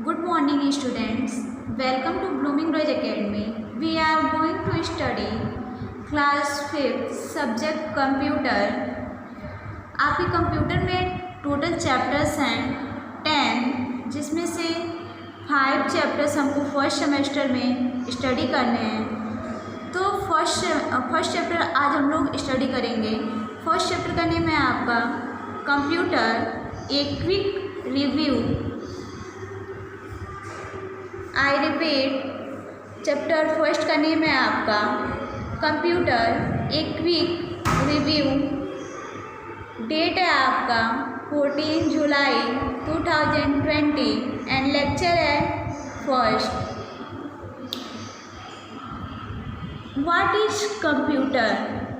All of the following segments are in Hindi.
Good morning students. Welcome to Blooming Rose Academy. We are going to study class 5th subject computer. आपके कंप्यूटर में टोटल चैप्टर्स हैं 10, जिसमें से 5 चैप्टर्स हमको फर्स्ट सेमेस्टर में स्टडी करने हैं। तो फर्स्ट चैप्टर आज हम लोग स्टडी करेंगे। फर्स्ट चैप्टर का नेम है आपका computer a quick review. I repeat, chapter first का नेम है आपका computer a quick review. Date है आपका 14 जुलाई 2020 एंड लेक्चर है फर्स्ट। What is computer?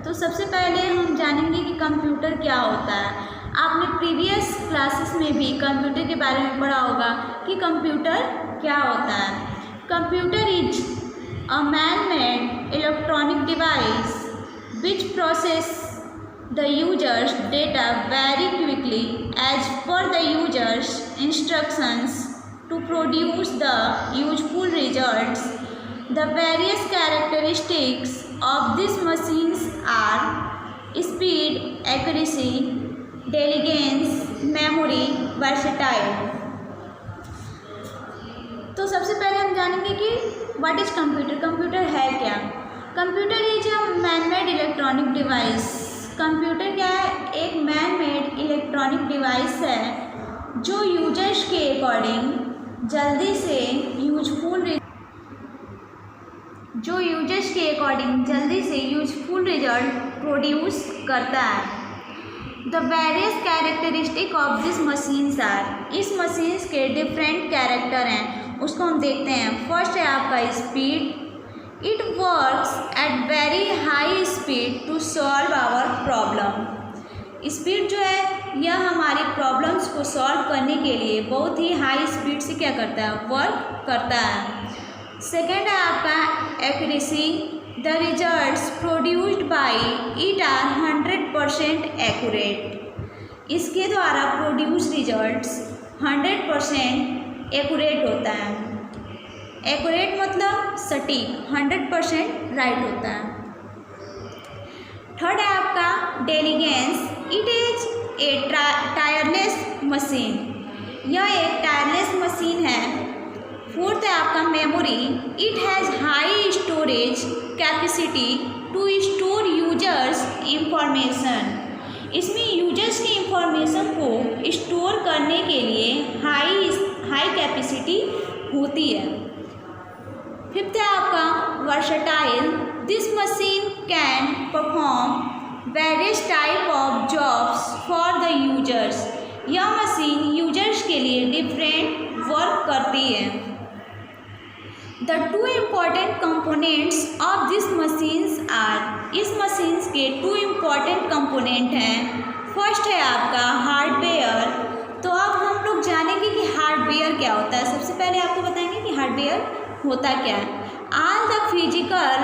तो सबसे पहले हम जानेंगे कि कंप्यूटर क्या होता है। आपने प्रीवियस क्लासेस में भी कंप्यूटर के बारे में पढ़ा होगा कि कंप्यूटर क्या होता है। Computer is a man-made electronic device which process the users data very quickly as per the users instructions to produce the useful results. The various characteristics of these machines are speed, accuracy, diligence, memory, versatile। तो सबसे पहले हम जानेंगे कि व्हाट इज कंप्यूटर। कंप्यूटर है क्या? Computer is a man made electronic device. Computer क्या है? एक मैन मेड इलेक्ट्रॉनिक डिवाइस है जो यूजर्स के अकॉर्डिंग जल्दी से यूजफुल रिजल्ट प्रोड्यूस करता है। The various characteristic of this machines are. इस मशीन्स के डिफरेंट कैरेक्टर हैं, उसको हम देखते हैं। फर्स्ट है आपका speed. It works at very high speed to solve our problem. Speed जो है यह हमारी प्रॉब्लम्स को सॉल्व करने के लिए बहुत ही हाई स्पीड से क्या करता है? वर्क करता है। सेकेंड है आपका accuracy. The results produced by it are 100% accurate. इसके द्वारा प्रोड्यूस रिजल्ट्स 100% एक्यूरेट होता है। एक्यूरेट मतलब सटीक, 100% राइट होता है। थर्ड है आपका diligence. It is a tireless machine. यह एक टायरलेस मशीन है। फोर्थ है आपका memory. It has high storage capacity to store users information. इसमें यूजर्स की इंफॉर्मेशन को स्टोर करने के लिए हाई कैपेसिटी होती है। फिफ्थ है आपका versatile. This machine can perform various type of jobs for the users. यह मशीन यूजर्स के लिए डिफरेंट वर्क करती है। The two important components of this machines are। इस मशीन्स के 2 important component हैं। फर्स्ट है आपका हार्डवेयर। तो अब हम लोग जानेंगे कि हार्डवेयर क्या होता है। सबसे पहले आपको बताएंगे कि हार्डवेयर होता क्या है। All the physical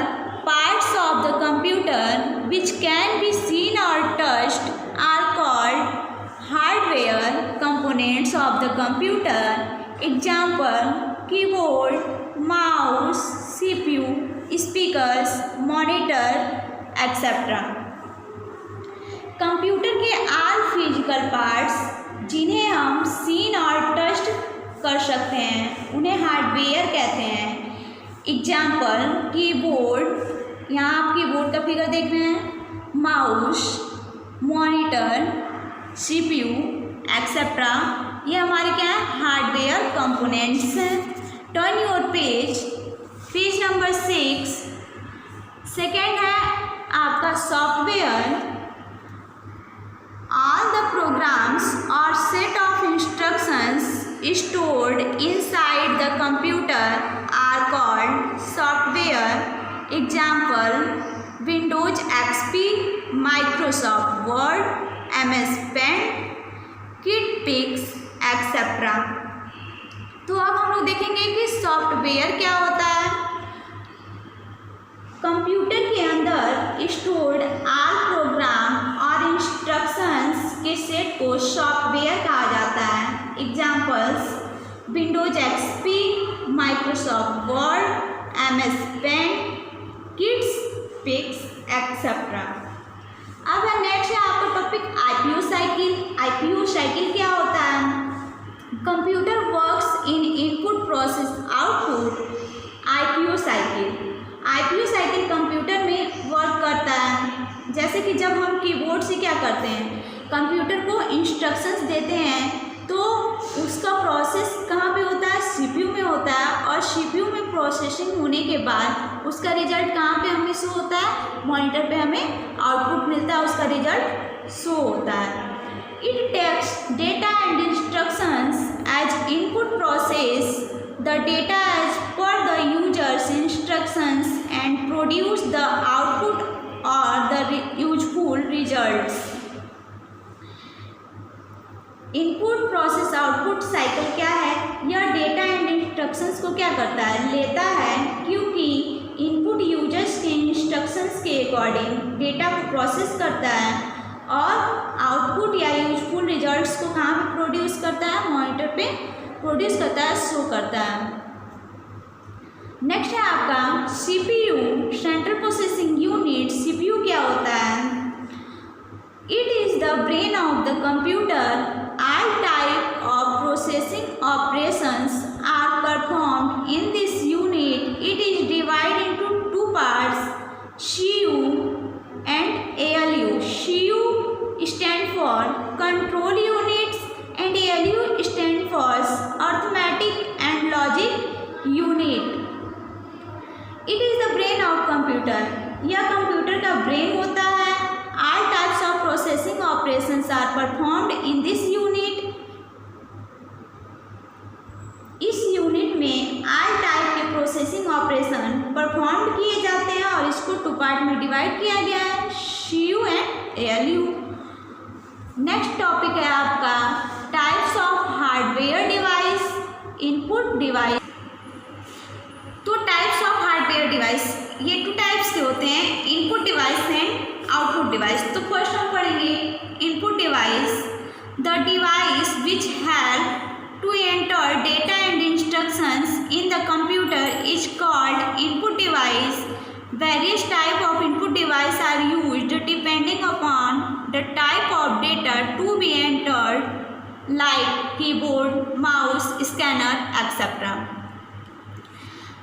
parts of the computer which can be seen or touched are called hardware components of the computer। Example: keyboard, mouse, CPU, speakers, monitor etcetera. Computer के ऑल फिजिकल पार्ट्स जिन्हें हम सीन और टच कर सकते हैं उन्हें हार्डवेयर कहते हैं। एग्जाम्पल: कीबोर्ड, यहाँ आप कीबोर्ड का फिगर देख रहे हैं, माउस, मॉनिटर, CPU एक्सेट्रा, ये हमारे क्या है? हार्डवेयर कंपोनेंट्स हैं। Turn your page number 6। Second है आपका सॉफ्टवेयर। ऑल द प्रोग्राम्स और set of instructions stored inside the computer are called software. Example: Windows XP, Microsoft Word, MS Paint, किटपिक्स एक्सेट्रा। तो अब हम लोग देखेंगे कि सॉफ्टवेयर क्या होता है। कंप्यूटर के अंदर स्टोर्ड ऑल प्रोग्राम और इंस्ट्रक्शंस के सेट को सॉफ्टवेयर कहा जाता है। Examples: Windows XP, Microsoft Word, MS Paint, Kids Pix etcetera. अब है नेक्स्ट है आपका topic IPO cycle. IPO cycle क्या होता है? Computer works in input process output. IPO cycle computer में वर्क करता है। जैसे कि जब हम कीबोर्ड से क्या करते हैं, कंप्यूटर को इंस्ट्रक्शंस देते हैं, तो उसका प्रोसेस कहाँ पे होता है? CPU में होता है। और CPU में प्रोसेसिंग होने के बाद उसका रिजल्ट कहाँ पे हमें शो होता है? मॉनिटर पे हमें आउटपुट मिलता है, उसका रिजल्ट शो होता है। It takes data and instructions as input process the data as per the users instructions and produce the output और the useful results. Input process output cycle क्या है? यह डेटा एंड इंस्ट्रक्शंस को क्या करता है? लेता है, क्योंकि इनपुट यूजर्स के इंस्ट्रक्शंस के अकॉर्डिंग डेटा को प्रोसेस करता है और आउटपुट या यूजफुल रिजल्ट्स को कहाँ पे प्रोड्यूस करता है? मॉनिटर पे प्रोड्यूस करता है, शो करता है। नेक्स्ट है आपका CPU, central processing unit. CPU क्या होता है? It is the brain of the computer. All type of processing operations are performed in this unit. It is divided into two parts, CU and ALU. CU stand for control units and ALU stand for arithmetic and logic unit. It is the brain of computer. यह कंप्यूटर का ब्रेन होता है। All types of processing operations are performed in this unit. इस यूनिट में all टाइप के प्रोसेसिंग ऑपरेशन परफॉर्म किए जाते हैं और इसको टू पार्ट में डिवाइड किया गया है, CU and ALU। Next topic है आपका types of hardware device, input device. तो टाइप्स ऑफ हार्डवेयर डिवाइस ये टू टाइप्स के होते हैं, input device and output device. तो फर्स्ट हम पढ़ेंगे input device. The device which help to enter data and instructions in the computer is called input device. Various type of input device are used depending upon the type of data to be entered, like keyboard, mouse, scanner etcetera.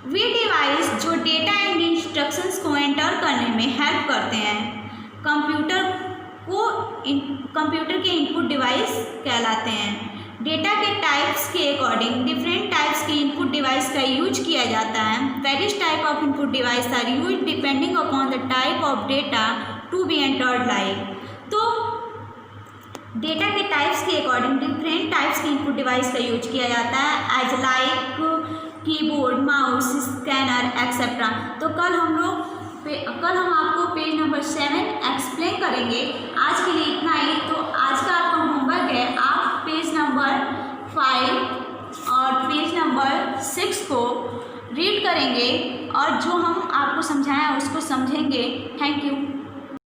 वे डिवाइस जो डेटा एंड इंस्ट्रक्शंस को एंटर करने में हेल्प करते हैं, कंप्यूटर के इनपुट डिवाइस कहलाते हैं। डेटा के टाइप्स के अकॉर्डिंग डिफरेंट टाइप्स के इनपुट डिवाइस का यूज किया जाता है। Various type of input device are use depending upon the type of data to be entered, like. तो डेटा के टाइप्स के अकॉर्डिंग डिफरेंट टाइप्स के इनपुट डिवाइस का यूज किया जाता है, as like keyboard, mouse, scanner etcetera. तो कल हम आपको पेज नंबर 7 एक्सप्लेन करेंगे। आज के लिए इतना ही। तो आज का आपका होमवर्क है, आप पेज नंबर 5 और पेज नंबर 6 को रीड करेंगे और जो हम आपको समझाएं उसको समझेंगे। Thank you.